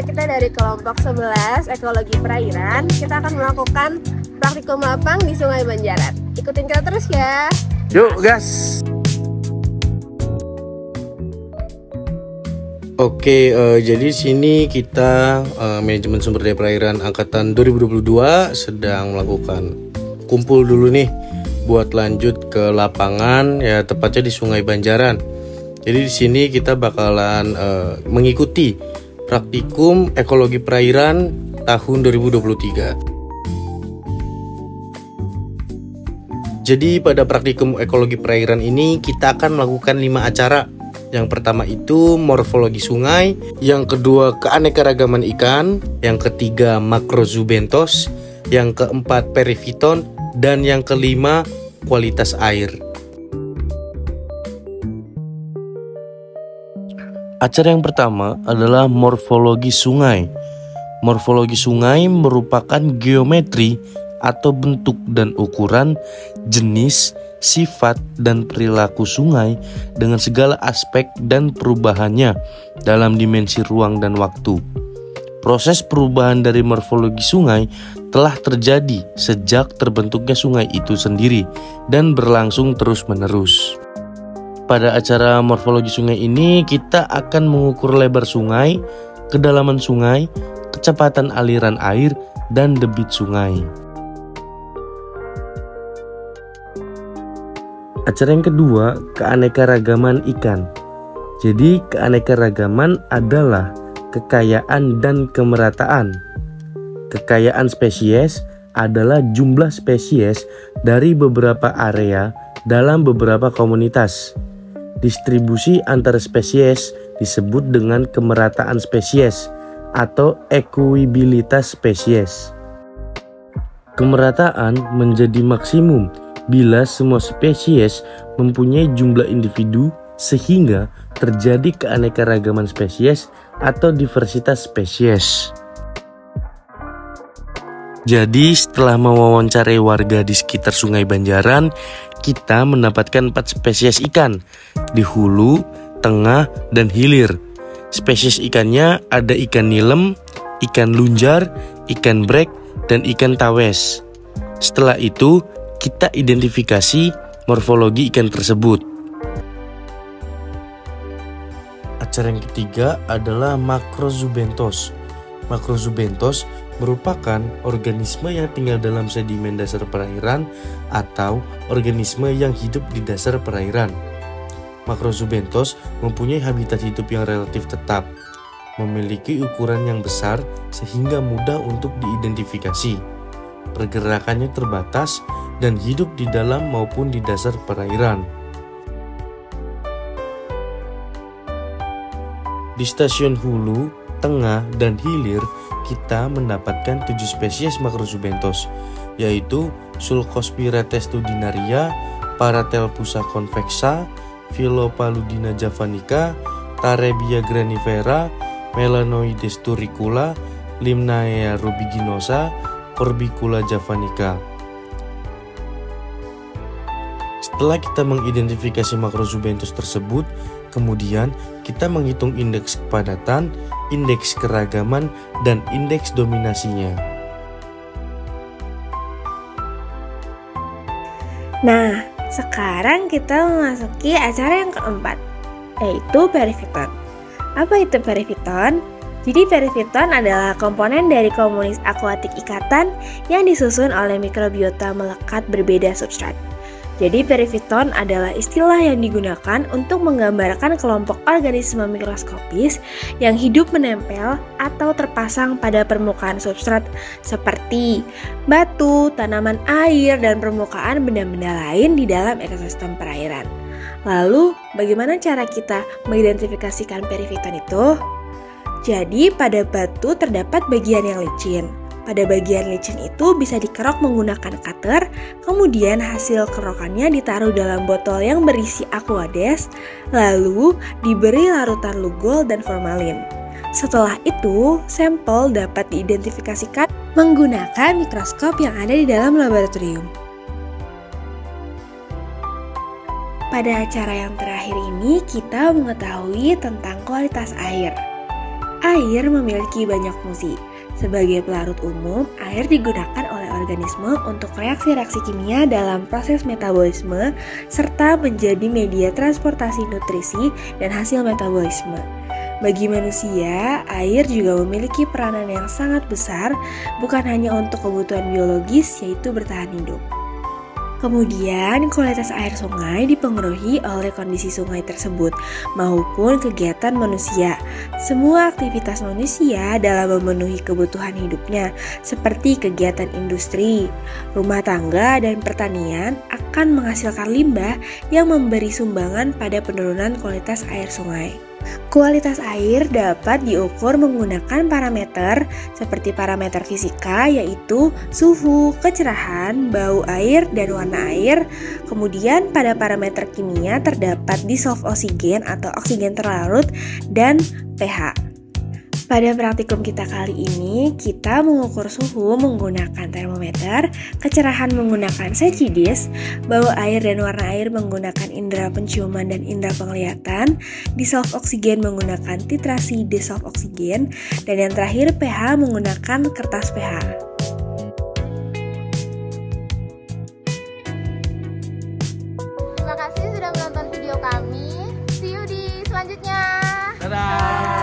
kita dari kelompok 11 Ekologi Perairan. Kita akan melakukan praktikum lapang di Sungai Banjaran. Ikutin kita terus ya. Yuk gas. Oke, jadi sini kita manajemen sumber daya perairan angkatan 2022 sedang melakukan kumpul dulu nih buat lanjut ke lapangan, ya tepatnya di Sungai Banjaran. Jadi di sini kita bakalan mengikuti praktikum ekologi perairan tahun 2023. Jadi pada praktikum ekologi perairan ini kita akan melakukan 5 acara. Yang pertama itu morfologi sungai, yang kedua keanekaragaman ikan, yang ketiga makrozubentos, yang keempat perifiton, dan yang kelima kualitas air. Acara yang pertama adalah morfologi sungai. Morfologi sungai merupakan geometri atau bentuk dan ukuran, jenis, sifat, dan perilaku sungai dengan segala aspek dan perubahannya dalam dimensi ruang dan waktu. Proses perubahan dari morfologi sungai telah terjadi sejak terbentuknya sungai itu sendiri dan berlangsung terus-menerus. Pada acara morfologi sungai ini kita akan mengukur lebar sungai, kedalaman sungai, kecepatan aliran air, dan debit sungai. Acara yang kedua, keanekaragaman ikan. Jadi keanekaragaman adalah kekayaan dan kemerataan. Kekayaan spesies adalah jumlah spesies dari beberapa area dalam beberapa komunitas. Distribusi antar spesies disebut dengan kemerataan spesies atau ekuibilitas spesies. Kemerataan menjadi maksimum bila semua spesies mempunyai jumlah individu sehingga terjadi keanekaragaman spesies atau diversitas spesies. Jadi setelah mewawancarai warga di sekitar Sungai Banjaran, kita mendapatkan 4 spesies ikan di hulu, tengah, dan hilir. Spesies ikannya ada ikan nilem, ikan lunjar, ikan brek, dan ikan tawes. Setelah itu kita identifikasi morfologi ikan tersebut. Acara yang ketiga adalah makrozubentos. Makrozubentos merupakan organisme yang tinggal dalam sedimen dasar perairan atau organisme yang hidup di dasar perairan. Makrozubentos mempunyai habitat hidup yang relatif tetap, memiliki ukuran yang besar sehingga mudah untuk diidentifikasi. Pergerakannya terbatas dan hidup di dalam maupun di dasar perairan. Di stasiun hulu, tengah, dan hilir kita mendapatkan 7 spesies makrozubentos, yaitu Sulcospira testudinaria, Paratelpusa convexa, Philopaludina javanica, Tarebia granivera, Melanoides turricula, Limnaea rubiginosa, Corbicula javanica. Setelah kita mengidentifikasi makrozubentos tersebut, kemudian kita menghitung indeks kepadatan, indeks keragaman, dan indeks dominasinya. Nah, sekarang kita memasuki acara yang keempat, yaitu perifiton. Apa itu perifiton? Jadi perifiton adalah komponen dari komunitas akuatik ikatan yang disusun oleh mikrobiota melekat berbeda substrat. Jadi perifiton adalah istilah yang digunakan untuk menggambarkan kelompok organisme mikroskopis yang hidup menempel atau terpasang pada permukaan substrat seperti batu, tanaman air, dan permukaan benda-benda lain di dalam ekosistem perairan. Lalu, bagaimana cara kita mengidentifikasikan perifiton itu? Jadi pada batu terdapat bagian yang licin. Pada bagian licin itu bisa dikerok menggunakan cutter, kemudian hasil kerokannya ditaruh dalam botol yang berisi aquades, lalu diberi larutan lugol dan formalin. Setelah itu, sampel dapat diidentifikasikan menggunakan mikroskop yang ada di dalam laboratorium. Pada acara yang terakhir ini, kita mengetahui tentang kualitas air. Air memiliki banyak fungsi. Sebagai pelarut umum, air digunakan oleh organisme untuk reaksi-reaksi kimia dalam proses metabolisme serta menjadi media transportasi nutrisi dan hasil metabolisme. Bagi manusia, air juga memiliki peranan yang sangat besar, bukan hanya untuk kebutuhan biologis, yaitu bertahan hidup. Kemudian, kualitas air sungai dipengaruhi oleh kondisi sungai tersebut maupun kegiatan manusia. Semua aktivitas manusia dalam memenuhi kebutuhan hidupnya, seperti kegiatan industri, rumah tangga, dan pertanian akan menghasilkan limbah yang memberi sumbangan pada penurunan kualitas air sungai. Kualitas air dapat diukur menggunakan parameter seperti parameter fisika, yaitu suhu, kecerahan, bau air, dan warna air. Kemudian pada parameter kimia terdapat dissolved oksigen atau oksigen terlarut dan pH. Pada praktikum kita kali ini, kita mengukur suhu menggunakan termometer, kecerahan menggunakan Secchi-DIS, bau air dan warna air menggunakan indera penciuman dan indera penglihatan, dissolved oksigen menggunakan titrasi dissolved oksigen, dan yang terakhir pH menggunakan kertas pH. Terima kasih sudah menonton video kami. See you di selanjutnya. Dadah!